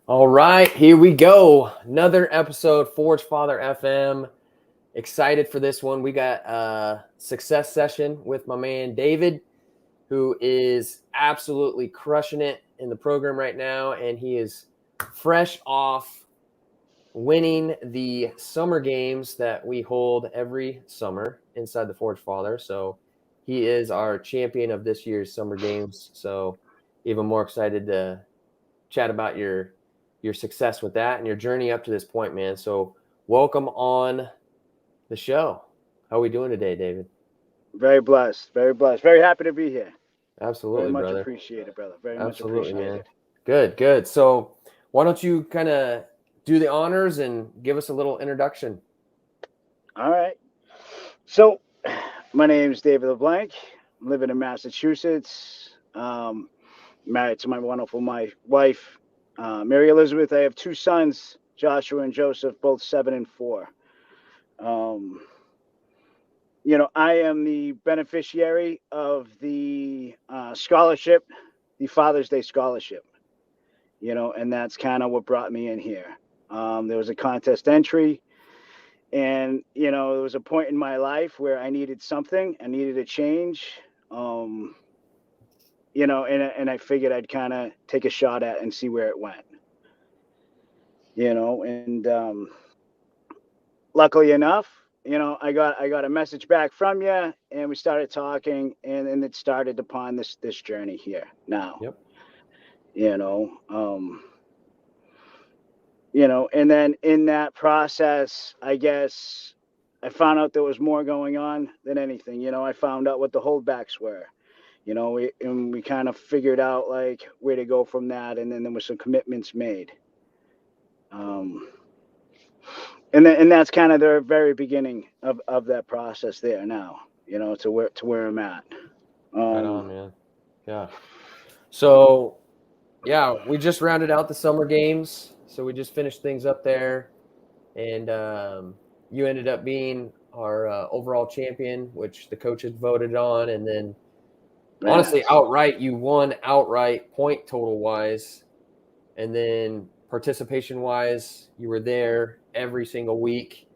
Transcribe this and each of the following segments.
All right, here we go. Another episode, Forge Father FM. Excited for this one. We got a success session with my man David, who is absolutely crushing it in the program right now. And he is fresh off winning the summer games that we hold every summer inside the Forge Father. So he is our champion of this year's summer games. So even more excited to chat about your success with that and your journey up to this point, man. So welcome on the show. How are we doing today, David? Very blessed, very blessed, very happy to be here. Very Absolutely, much brother. appreciated, brother. Very much Absolutely, man. appreciated. Good, good. So why don't you kind of do the honors and give us a little introduction? All right. So, my name is David LeBlanc. I'm living in Massachusetts. Married to my wonderful wife, Mary Elizabeth. I have two sons, Joshua and Joseph, both 7 and 4. Um, I am the beneficiary of the scholarship, the Father's Day scholarship. And that's kind of what brought me in here. There was a contest entry, and there was a point in my life where I needed something, I needed a change. um and I figured I'd kind of take a shot at and see where it went. And luckily enough, I got a message back from you, and we started talking, and it started upon this journey here now. Yep. you know um and then in that process, I guess I found out there was more going on than anything. I found out what the holdbacks were. We kind of figured out like where to go from that, and then there was some commitments made. um and that's kind of the very beginning of that process there now, to where I'm at. Right um on, man. Yeah. So yeah, we just rounded out the summer games. So we just finished things up there. And you ended up being our overall champion, which the coaches voted on. And then honestly, yes. outright, you won outright point total wise, and then participation wise, you were there every single week.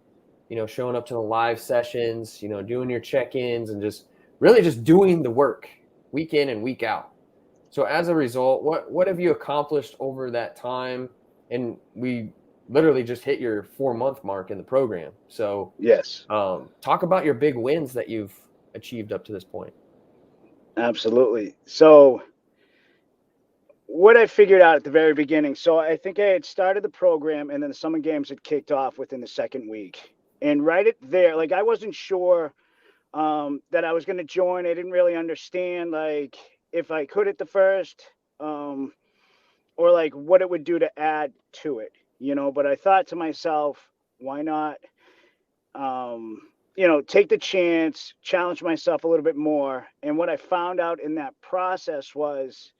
Showing up to the live sessions, doing your check-ins, and just really just doing the work week in and week out. So as a result, what have you accomplished over that time? And we literally just hit your 4 month mark in the program. So Yes, talk about your big wins that you've achieved up to this point. absolutely. So what I figured out at the very beginning. So I think I had started the program, and then the summer games had kicked off within the second week. And right at there, like I wasn't sure that I was going to join. I didn't really understand like if I could at the first, um, or like what it would do to add to it. But I thought to myself, why not? Take the chance, challenge myself a little bit more. And what I found out in that process was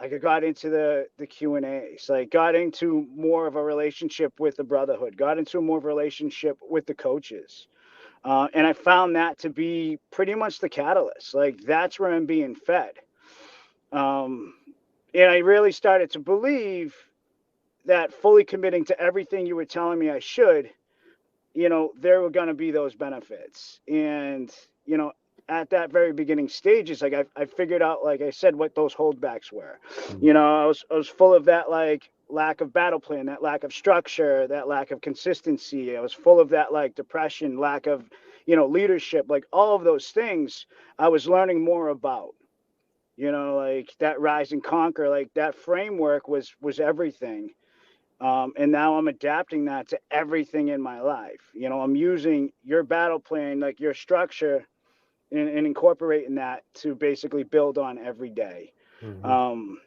like I got into the Q&As, like got into more of a relationship with the brotherhood, got into more of a relationship with the coaches. And I found that to be pretty much the catalyst. Like that's where I'm being fed. Um, and I really started to believe that fully committing to everything you were telling me I should, there were going to be those benefits. And, you know, at that very beginning stages, like I figured out, like I said, what those holdbacks were. Mm. I was full of that, like lack of battle plan, that lack of structure, that lack of consistency. I was full of that, like depression, lack of, leadership, like all of those things I was learning more about. Like that rise and conquer, like that framework was everything. And now I'm adapting that to everything in my life. I'm using your battle plan, like your structure, and incorporating that to basically build on every day. Mm-hmm. Um,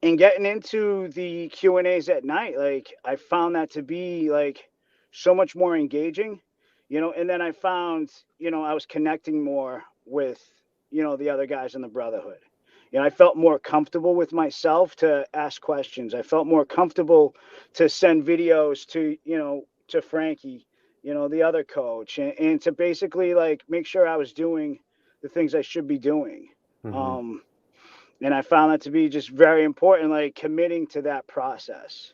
and getting into the Q&As at night, like I found that to be like so much more engaging. And then I found, I was connecting more with, the other guys in the brotherhood. I felt more comfortable with myself to ask questions. I felt more comfortable to send videos to, to Frankie, the other coach, and to basically like make sure I was doing the things I should be doing. Mm-hmm. Um, and I found that to be just very important, like committing to that process.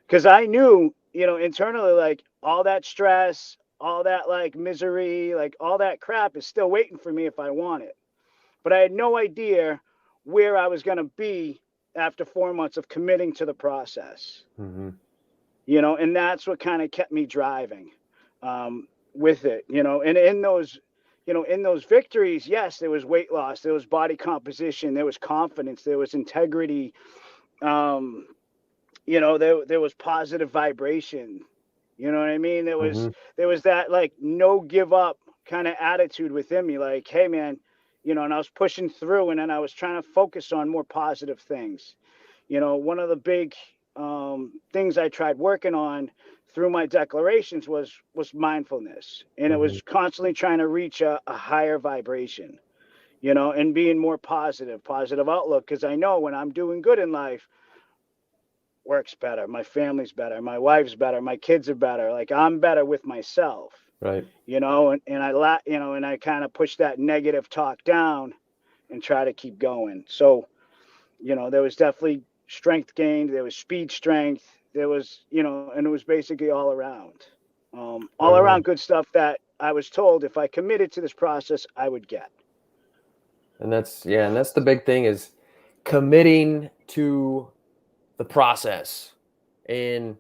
because I knew, internally, like all that stress, all that like misery, like all that crap is still waiting for me if I want it. But I had no idea where I was going to be after 4 months of committing to the process, Mm-hmm. and that's what kind of kept me driving with it, and in those victories, yes, there was weight loss, there was body composition, there was confidence, there was integrity, um, there was positive vibration. You know what I mean? There was Mm-hmm. there was that like no give up kind of attitude within me, like, hey man, and I was pushing through, and then I was trying to focus on more positive things. One of the big things I tried working on through my declarations was mindfulness, and it Mm-hmm. was constantly trying to reach a higher vibration, and being more positive outlook, because I know when I'm doing good in life, work's better, my family's better, my wife's better, my kids are better, like I'm better with myself, Right. and I kind of push that negative talk down and try to keep going. So, there was definitely strength gained, there was speed strength, there was, and it was basically all Right on. around good stuff that I was told if I committed to this process, I would get. And that's the big thing is committing to the process. And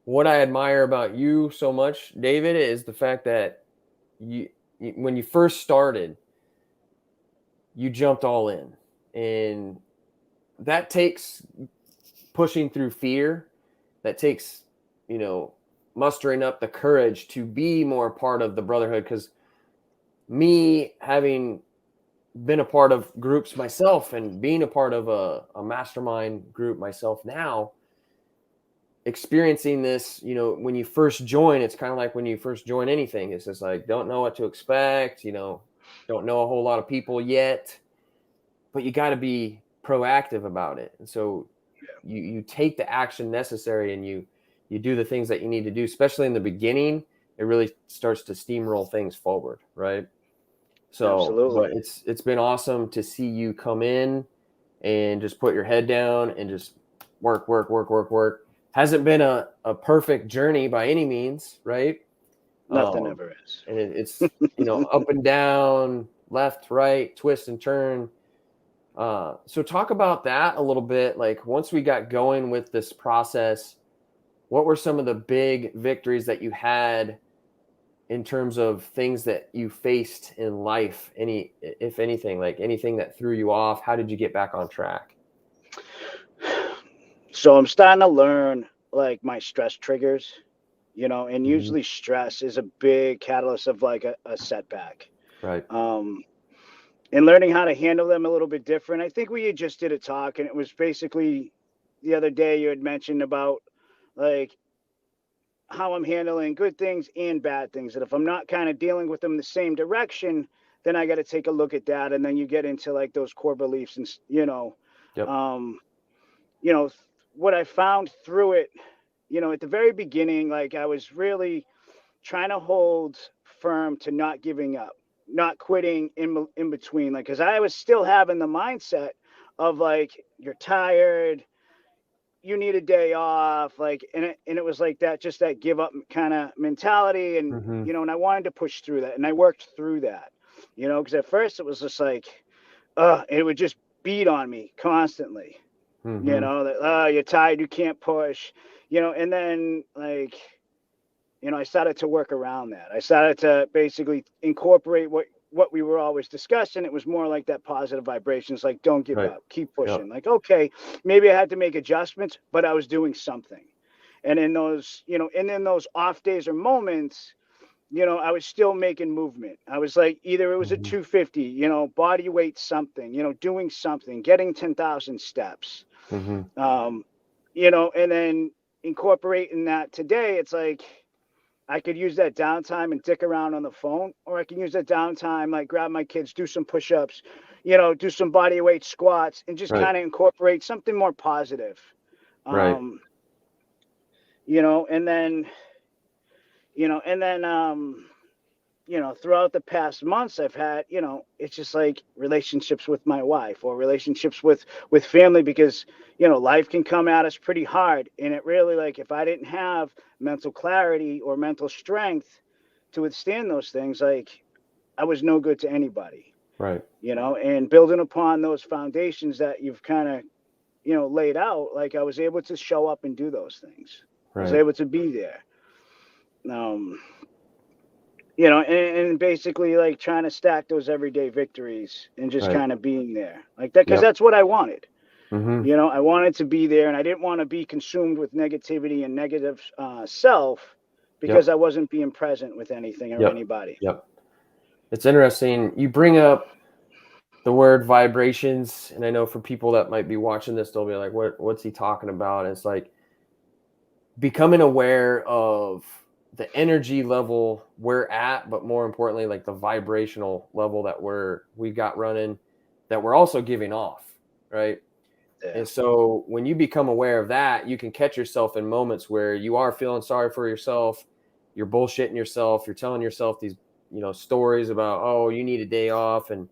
what I admire about you so much, David, is the fact that when you first started, you jumped all in. And that takes pushing through fear. That takes, you know, mustering up the courage to be more part of the brotherhood. Because me having been a part of groups myself and being a part of a mastermind group myself now, experiencing this, when you first join, it's kind of like when you first join anything. It's just like, don't know what to expect, don't know a whole lot of people yet, but you got to be proactive about it. And so you take the action necessary, and you do the things that you need to do, especially in the beginning. It really starts to steamroll things forward, right? So, Absolutely. but it's been awesome to see you come in and just put your head down and just work, work, work, work, work. Hasn't been a perfect journey by any means, right? Nothing ever is. And it's up and down, left, right, twist and turn. So talk about that a little bit. Like once we got going with this process, what were some of the big victories that you had in terms of things that you faced in life? If anything, like anything that threw you off, how did you get back on track? So I'm starting to learn like my stress triggers, and Mm-hmm. usually stress is a big catalyst of like a setback. Right. Um, and learning how to handle them a little bit different. I think we had just did a talk, and it was basically the other day you had mentioned about like how I'm handling good things and bad things. And if I'm not kind of dealing with them the same direction, then I got to take a look at that. And then you get into like those core beliefs and, Yep. um, you know, what I found through it, at the very beginning, like I was really trying to hold firm to not giving up, not quitting in between, like, cause I was still having the mindset of like, you're tired, you need a day off, like, and it was like that, just that give up kind of mentality. And Mm-hmm. and I wanted to push through that, and I worked through that, because at first it was just like it would just beat on me constantly, Mm-hmm. that you're tired, you can't push, and then like, I started to work around that. I started to basically incorporate what we were always discussing. It was more like that positive vibrations, like don't give Right. up, keep pushing. Yep. Like, okay, maybe I had to make adjustments, but I was doing something. And in those, and in those off days or moments, I was still making movement. I was like, either it was a Mm-hmm. 250, body weight something, doing something, getting 10,000 steps. Mm-hmm. Um, and then incorporating that today, it's like I could use that downtime and dick around on the phone, or I can use that downtime, like grab my kids, do some push-ups, do some body weight squats, and just Right. kind of incorporate something more positive. Right. Um, and then, and then, throughout the past months I've had, it's just like relationships with my wife or relationships with family, because, life can come at us pretty hard. And it really, like, if I didn't have mental clarity or mental strength to withstand those things, like, I was no good to anybody, Right. and building upon those foundations that you've kind of, laid out, like, I was able to show up and do those things. I was Right. able to be there. Um, and basically, like, trying to stack those everyday victories and just Right. kind of being there like that, because Yep. that's what I wanted. Mm-hmm. I wanted to be there, and I didn't want to be consumed with negativity and negative self, because Yep. I wasn't being present with anything or Yep. anybody. Yep. It's interesting. You bring up the word vibrations, and I know for people that might be watching this, they'll be like, what's he talking about? And it's like becoming aware of the energy level we're at, but more importantly, like the vibrational level that we got running, that we're also giving off, right? Yeah. And so when you become aware of that, you can catch yourself in moments where you are feeling sorry for yourself, you're bullshitting yourself, you're telling yourself these, stories about, oh, you need a day off, and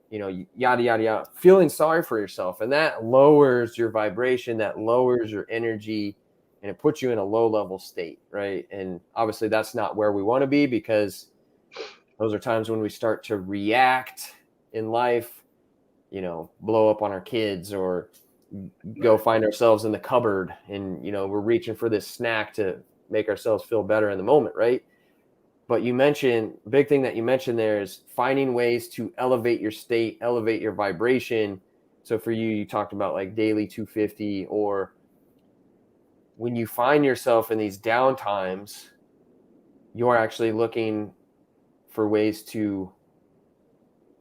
yada yada yada, feeling sorry for yourself, and that lowers your vibration, that lowers your energy, and it puts you in a low level state, right? And obviously that's not where we want to be, because those are times when we start to react in life, blow up on our kids, or go find ourselves in the cupboard, and we're reaching for this snack to make ourselves feel better in the moment, right? But big thing that you mentioned there is finding ways to elevate your state, elevate your vibration. So for you talked about like daily 250, or when you find yourself in these down times, you're actually looking for ways to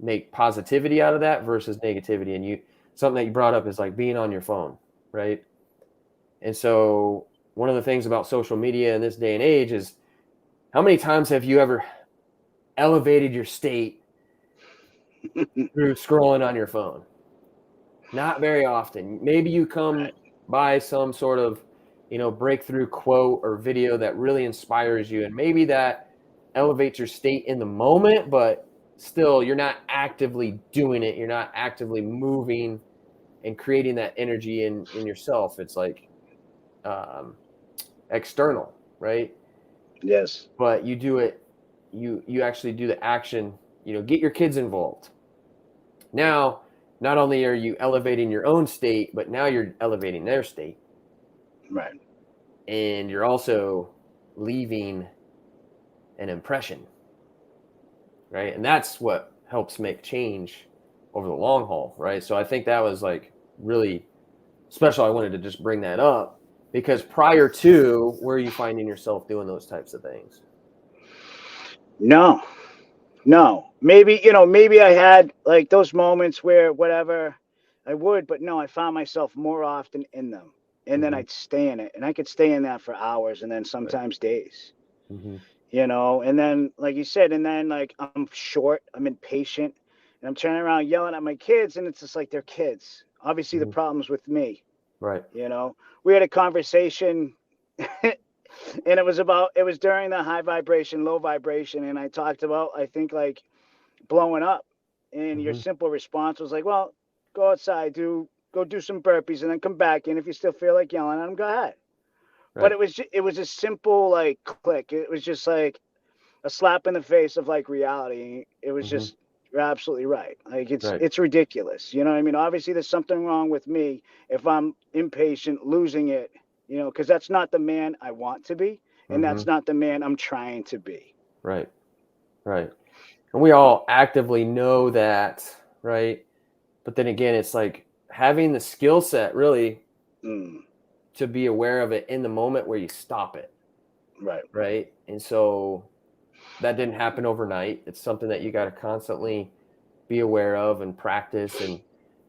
make positivity out of that versus negativity. And something that you brought up is like being on your phone, right? And so one of the things about social media in this day and age is, how many times have you ever elevated your state through scrolling on your phone? Not very often. Maybe you come by some sort of, breakthrough quote or video that really inspires you, and maybe that elevates your state in the moment, but still you're not actively doing it. You're not actively moving and creating that energy in yourself. It's like external, right? Yes. But you do it, you actually do the action, get your kids involved. Now, not only are you elevating your own state, but now you're elevating their state. Right. And you're also leaving an impression, right? And that's what helps make change over the long haul, right? So I think that was like really special. I wanted to just bring that up, because prior to, were you finding yourself doing those types of things? No. Maybe I had like those moments where whatever I would, but no, I found myself more often in them. And then Mm-hmm. I'd stay in it, and I could stay in that for hours, and then Right. sometimes days. Mm-hmm. And then, like you said, and then, like, I'm short, I'm impatient, and I'm turning around yelling at my kids, and it's just like they're kids. Obviously, the Mm-hmm. problem's with me. Right. We had a conversation, and it was during the high vibration, low vibration, and I talked about, I think, like, blowing up, and your Mm-hmm. simple response was like, well, go outside, go do some burpees, and then come back in. If you still feel like yelling at them, go ahead. But Right. it was a simple, like, click. It was just like a slap in the face of, like, reality. It was Mm-hmm. just, you're absolutely right. Like, Right. it's ridiculous. You know what I mean? Obviously, there's something wrong with me if I'm impatient, losing it. Because that's not the man I want to be, and Mm-hmm. that's not the man I'm trying to be. Right. Right. And we all actively know that, right? But then again, it's like having the skill set really Mm, to be aware of it in the moment where you stop it, right. right? And so that didn't happen overnight. It's something that you got to constantly be aware of and practice. And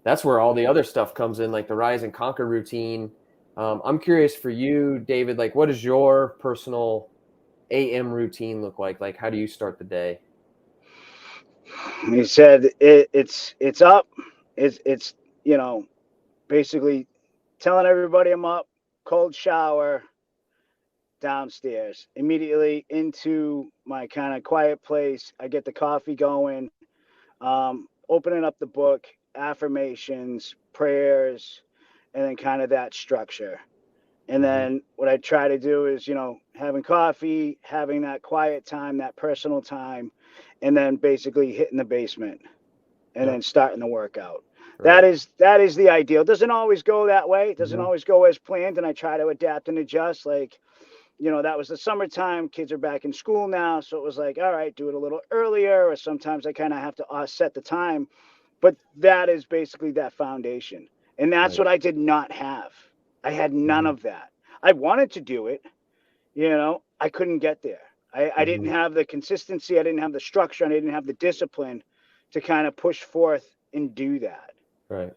that's where all the other stuff comes in, like the Rise and Conquer routine. I'm curious for you, David, like what does your personal AM routine look like? Like, how do you start the day? He said it's up. It's basically telling everybody I'm up, cold shower, downstairs, immediately into my kind of quiet place. I get the coffee going, opening up the book, affirmations, prayers, and then kind of that structure. And then what I try to do is, having coffee, having that quiet time, that personal time, and then basically hitting the basement and then starting the workout. Right. That is the ideal. It doesn't always go that way. It doesn't always go as planned, and I try to adapt and adjust. Like, that was the summertime. Kids are back in school now, so it was like, all right, do it a little earlier, or sometimes I kind of have to set the time. But that is basically that foundation, and that's what I did not have. I had none of that. I wanted to do it, I couldn't get there. I didn't have the consistency. I didn't have the structure. And I didn't have the discipline to kind of push forth and do that. Right.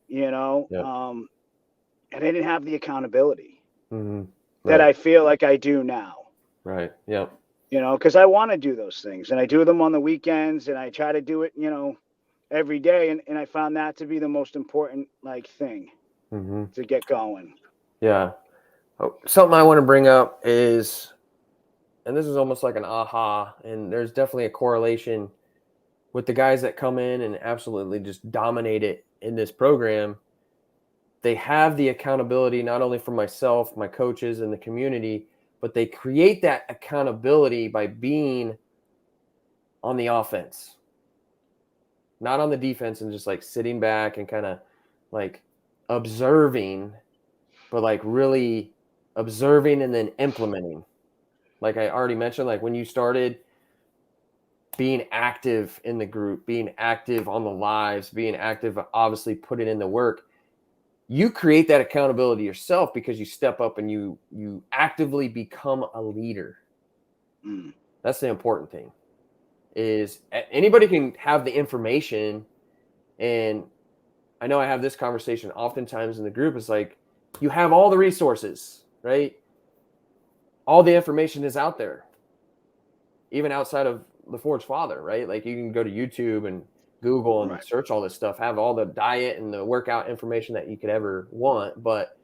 And I didn't have the accountability Right. that I feel like I do now. Right. Yep. Because I want to do those things, and I do them on the weekends, and I try to do it, every day. And I found that to be the most important thing to get going. Yeah. Something I want to bring up is, and this is almost like an aha, and there's definitely a correlation with the guys that come in and absolutely just dominate it in this program. They have the accountability, not only from myself, my coaches, and the community, but they create that accountability by being on the offense, not on the defense, and just sitting back and kind of observing, but really observing and then implementing. Like I already mentioned, when you started being active in the group, being active on the lives, being active, obviously putting in the work, you create that accountability yourself because you step up and you actively become a leader. That's the important thing. Is anybody can have the information, and I know I have this conversation oftentimes in the group. It's like, you have all the resources, right? All the information is out there, even outside of the Forge Father, right? You can go to YouTube and Google and search all this stuff, have all the diet and the workout information that you could ever want. But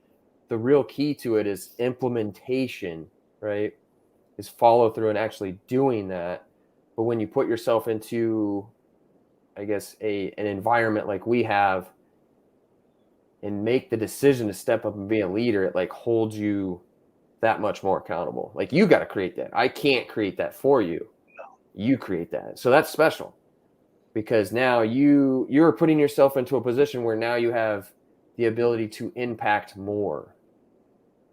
the real key to it is implementation, right? Is follow through and actually doing that. But when you put yourself into, I guess, an environment like we have, and make the decision to step up and be a leader, it holds you that much more accountable. You got to create that. I can't create that for you. You create that. So that's special, because now you're putting yourself into a position where now you have the ability to impact more.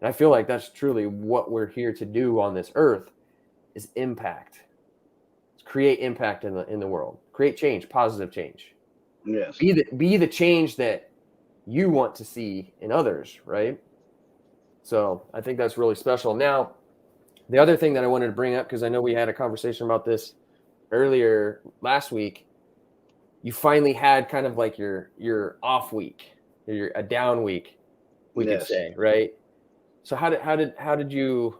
And I feel like that's truly what we're here to do on this earth, is impact. Create impact in the world. Create change, positive change. Yes. Be the change that you want to see in others, right? So I think that's really special. Now, the other thing that I wanted to bring up, because I know we had a conversation about this earlier last week, you finally had kind of your off week, or a down week, we could say, right? So how did you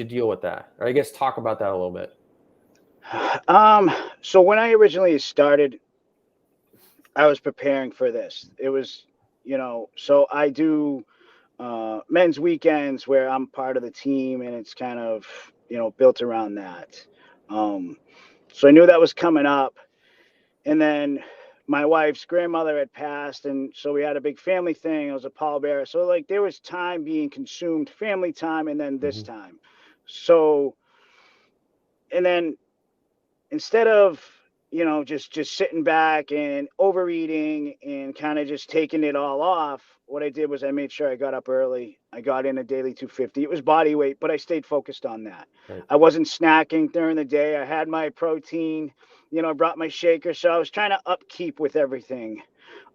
deal with that? Or I guess talk about that a little bit. So when I originally started, I was preparing for this. It was, so I do men's weekends where I'm part of the team, and it's kind of, built around that. So I knew that was coming up. And then my wife's grandmother had passed, and so we had a big family thing. It was a pallbearer. So there was time being consumed, family time, and then this time. So, and then instead of, just sitting back and overeating and kind of just taking it all off, what I did was I made sure I got up early. I got in a daily 250. It was body weight, but I stayed focused on that. Right. I wasn't snacking during the day. I had my protein, I brought my shaker. So I was trying to upkeep with everything,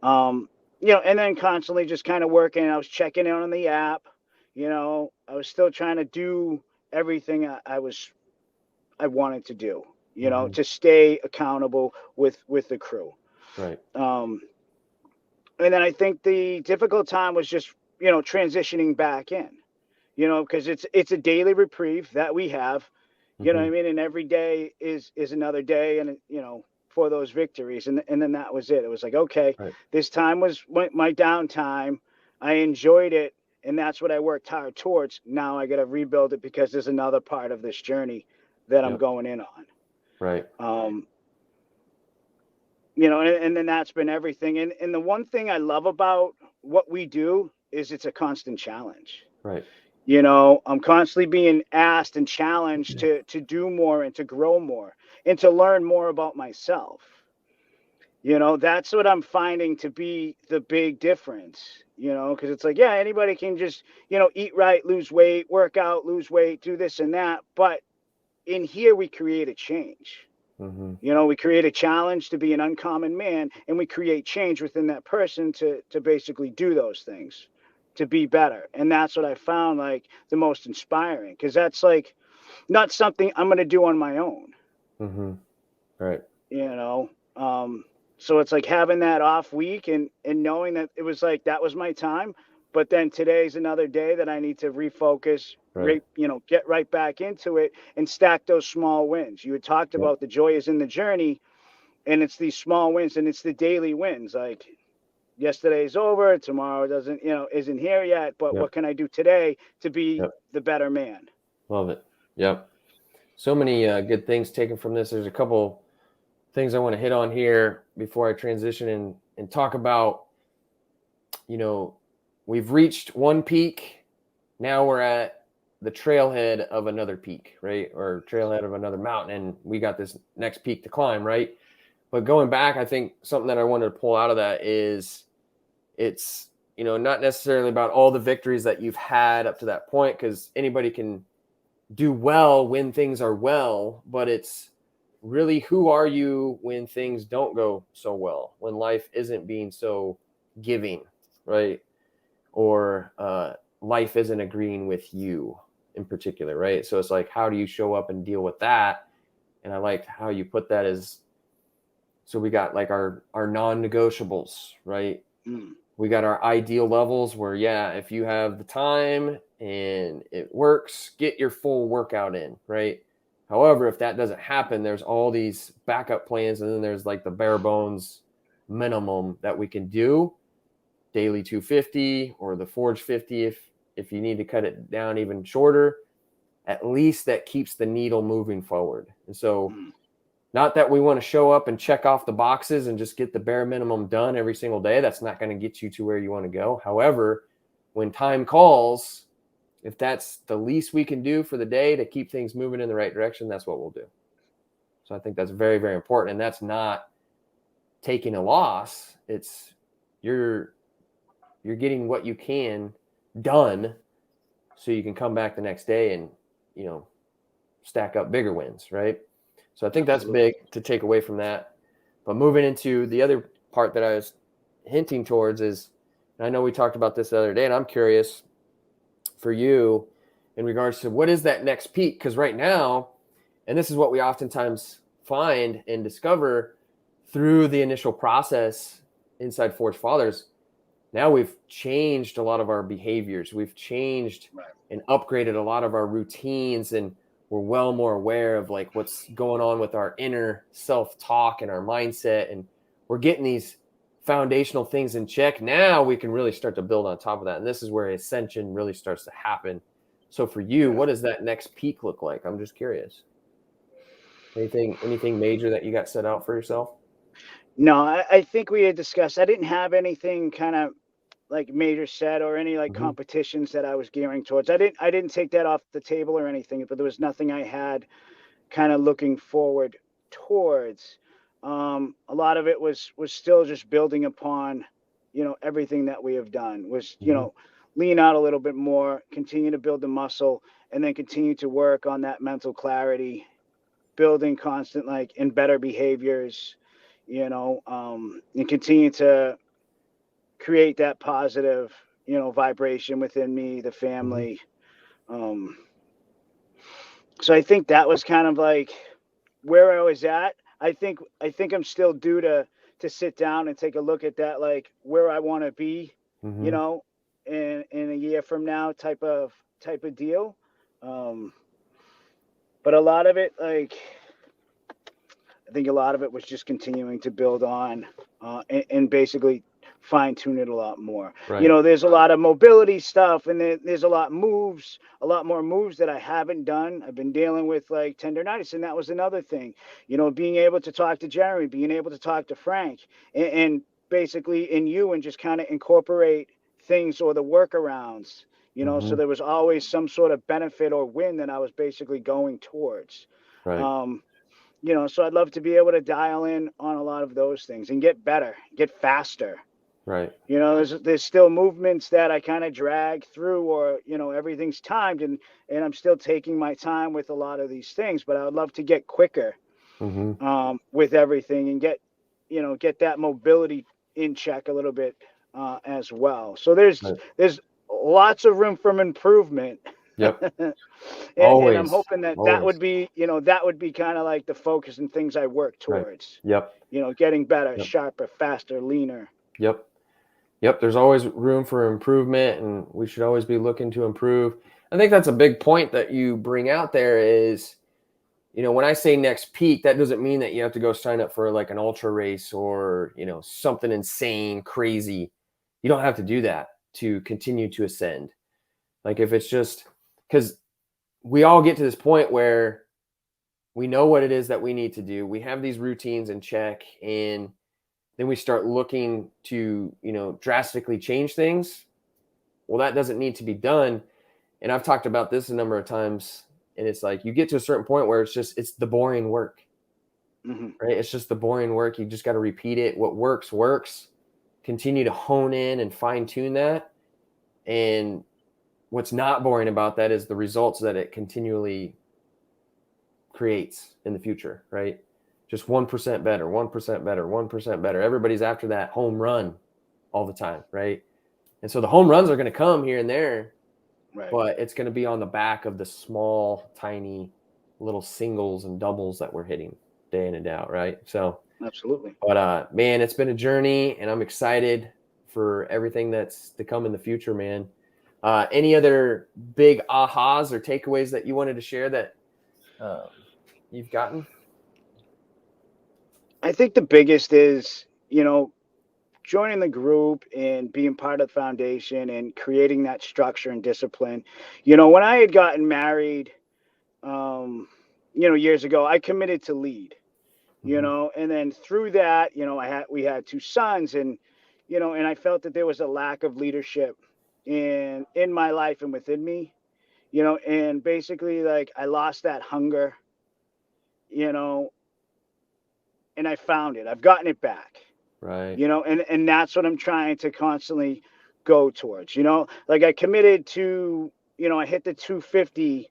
and then constantly just kind of working. I was checking in on the app. I was still trying to do everything I wanted to do. To stay accountable with the crew. Right. And then I think the difficult time was just, transitioning back in, because it's a daily reprieve that we have, you know what I mean? And every day is another day, and, for those victories. And then that was it. It was like, okay, this time was my downtime. I enjoyed it. and that's what I worked hard towards. Now I got to rebuild it because there's another part of this journey that I'm Yep. going in on. Right. And then that's been everything. And the one thing I love about what we do is it's a constant challenge. Right. I'm constantly being asked and challenged to do more and to grow more and to learn more about myself. That's what I'm finding to be the big difference, because it's like, yeah, anybody can just, eat right, lose weight, work out, lose weight, do this and that. But in here, we create a change. We create a challenge to be an uncommon man, and we create change within that person to basically do those things, to be better. And that's what I found like the most inspiring, because that's like not something I'm going to do on my own. Right. So it's like having that off week and knowing that it was like that was my time. But then today's another day that I need to refocus, Right. get right back into it and stack those small wins. You had talked about the joy is in the journey, and it's these small wins, and it's the daily wins. Like yesterday's over, tomorrow isn't here yet, but what can I do today to be the better man? Love it. Yep. So many good things taken from this. There's a couple things I want to hit on here before I transition and talk about, we've reached one peak. Now we're at the trailhead of another peak, right? Or trailhead of another mountain. And we got this next peak to climb, right? But going back, I think something that I wanted to pull out of that is it's, not necessarily about all the victories that you've had up to that point, because anybody can do well when things are well, but it's really who are you when things don't go so well, when life isn't being so giving, right? Or life isn't agreeing with you in particular, right? So it's like, how do you show up and deal with that? And I liked how you put that as, so we got like our non-negotiables, right? We got our ideal levels where, if you have the time and it works, get your full workout in, right? However, if that doesn't happen, there's all these backup plans, and then there's like the bare bones minimum that we can do, daily 250 or the Forge 50 if you need to cut it down even shorter. At least that keeps the needle moving forward. And so not that we want to show up and check off the boxes and just get the bare minimum done every single day. That's not going to get you to where you want to go. However, when time calls, if that's the least we can do for the day to keep things moving in the right direction, that's what we'll do. So I think that's very, very important. And that's not taking a loss. It's you're getting what you can done so you can come back the next day and, stack up bigger wins, right? So I think that's big to take away from that. But moving into the other part that I was hinting towards is, and I know we talked about this the other day, and I'm curious for you in regards to what is that next peak? Because right now, and this is what we oftentimes find and discover through the initial process inside Forge Fathers, now we've changed a lot of our behaviors. We've changed and upgraded a lot of our routines, and we're well more aware of like what's going on with our inner self-talk and our mindset. And we're getting these foundational things in check. Now we can really start to build on top of that. And this is where ascension really starts to happen. So for you, what does that next peak look like? I'm just curious. Anything major that you got set out for yourself? No, I think we had discussed, I didn't have anything kind of like major set or any like competitions that I was gearing towards. I didn't take that off the table or anything, but there was nothing I had kind of looking forward towards. A lot of it was still just building upon, everything that we have done was, lean out a little bit more, continue to build the muscle, and then continue to work on that mental clarity, building constant like in better behaviors, and continue to create that positive, vibration within me, the family. So I think that was kind of like where I was at. I think I'm still due to sit down and take a look at that, like where I want to be, in a year from now type of deal. But a lot of it, like, I think a lot of it was just continuing to build on and basically fine tune it a lot more. Right. You know, there's a lot of mobility stuff, and there's a lot more moves that I haven't done. I've been dealing with like tendonitis, and that was another thing. You know, being able to talk to Jeremy, being able to talk to Frank, and basically in you, and just kind of incorporate things or the workarounds. You know, so Mm-hmm. there was always some sort of benefit or win that I was basically going towards. Right. Um, you know, so I'd love to be able to dial in on a lot of those things and get better, get faster. Right. You know, there's still movements that I kind of drag through, or you know, everything's timed, and I'm still taking my time with a lot of these things. But I would love to get quicker Mm-hmm. with everything, and get that mobility in check a little bit as well. So Right. there's lots of room for improvement. Yep. And I'm Always. hoping that Always. would be, that would be kind of like the focus and things I work Right. towards. Yep. You know, getting better, Yep. sharper, faster, leaner. Yep. Yep. There's always room for improvement, and we should always be looking to improve. I think that's a big point that you bring out there is, you know, when I say next peak, that doesn't mean that you have to go sign up for like an ultra race or, you know, something insane, crazy. You don't have to do that to continue to ascend. Like if it's just because we all get to this point where we know what it is that we need to do. We have these routines in check, and then we start looking to, you know, drastically change things. Well, that doesn't need to be done. And I've talked about this a number of times, and it's like you get to a certain point where it's the boring work, Mm-hmm. right? It's just the boring work. You just got to repeat it. What works, works. Continue to hone in and fine tune that. And what's not boring about that is the results that it continually creates in the future, right? Just 1% better, 1% better, 1% better. Everybody's after that home run all the time, right? And so the home runs are going to come here and there, Right. but it's going to be on the back of the small, tiny little singles and doubles that we're hitting day in and out, right? So, Absolutely. but man, it's been a journey, and I'm excited for everything that's to come in the future, man. Any other big ahas or takeaways that you wanted to share that you've gotten? I think the biggest is, joining the group and being part of the foundation and creating that structure and discipline. When I had gotten married, years ago, I committed to lead, Mm-hmm. and then through that, we had two sons, and I felt that there was a lack of leadership in my life and within me, and basically like I lost that hunger, you know, and I found it. I've gotten it back, Right. and that's what I'm trying to constantly go towards, like I committed to, I hit the 250,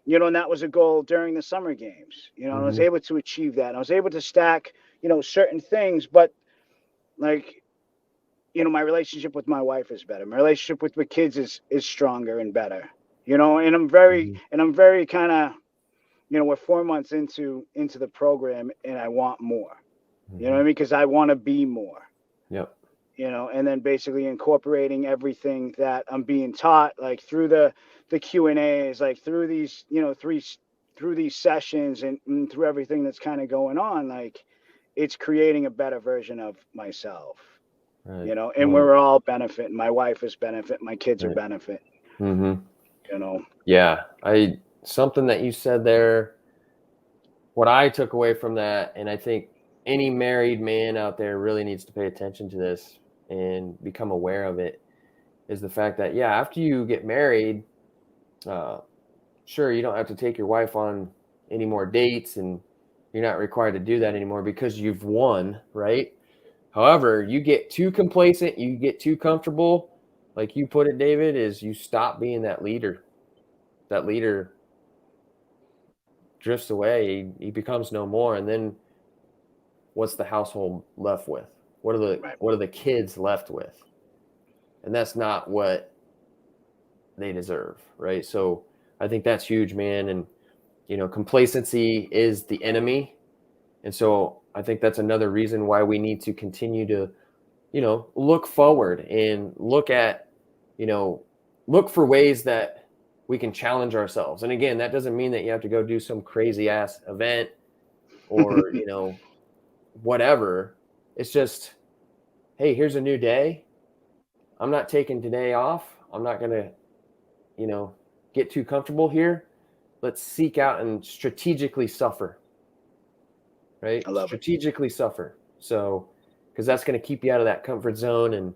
and that was a goal during the summer games, and I was Mm-hmm. able to achieve that. I was able to stack, certain things, but like, my relationship with my wife is better. My relationship with my kids is stronger and better, Mm-hmm. and I'm very kind of, we're 4 months into the program, and I want more, you know what I Mm-hmm. mean? Because I want to be more, Yep. and then basically incorporating everything that I'm being taught, like through the Q&As, like through these, through these sessions, and through everything that's kind of going on, like it's creating a better version of myself, Right. and Well, we're all benefiting. My wife is benefiting. My kids are right. benefiting, Mm-hmm. you know. Yeah. Something that you said there, what I took away from that, and I think any married man out there really needs to pay attention to this and become aware of it, is the fact that, yeah, after you get married, uh, sure, you don't have to take your wife on any more dates, and you're not required to do that anymore because you've won, right? However, you get too complacent, you get too comfortable, like you put it, David, is you stop being that leader. That leader drifts away, he becomes no more, and then what's the household left with? Right. What are the kids left with? And that's not what they deserve, right? So I think that's huge, man. And complacency is the enemy. And so I think that's another reason why we need to continue to, look forward and look for ways that we can challenge ourselves. And again, that doesn't mean that you have to go do some crazy ass event or, whatever. It's just hey, here's a new day. I'm not taking today off. I'm not going to, get too comfortable here. Let's seek out and strategically suffer, right? I love it. Strategically suffer. So, because that's going to keep you out of that comfort zone. And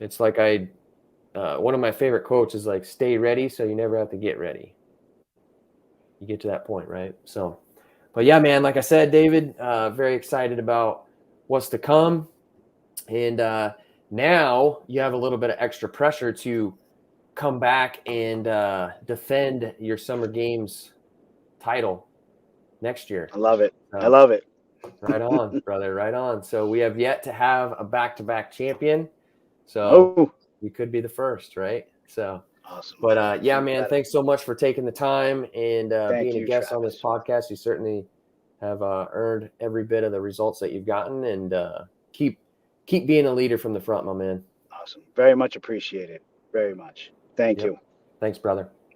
it's like one of my favorite quotes is like, stay ready so you never have to get ready. You get to that point, right? So, but yeah, man, like I said, David, very excited about what's to come. And now you have a little bit of extra pressure to come back and defend your Summer Games title next year. I love it. I love it. Right on, brother. Right on. So we have yet to have a back-to-back champion. So you could be the first, right? So awesome. But yeah, man, thanks so much for taking the time and being a guest on this podcast. You certainly have earned every bit of the results that you've gotten, and keep being a leader from the front, my man. Awesome. Very much appreciated. Very much. Thank you. Thanks, brother.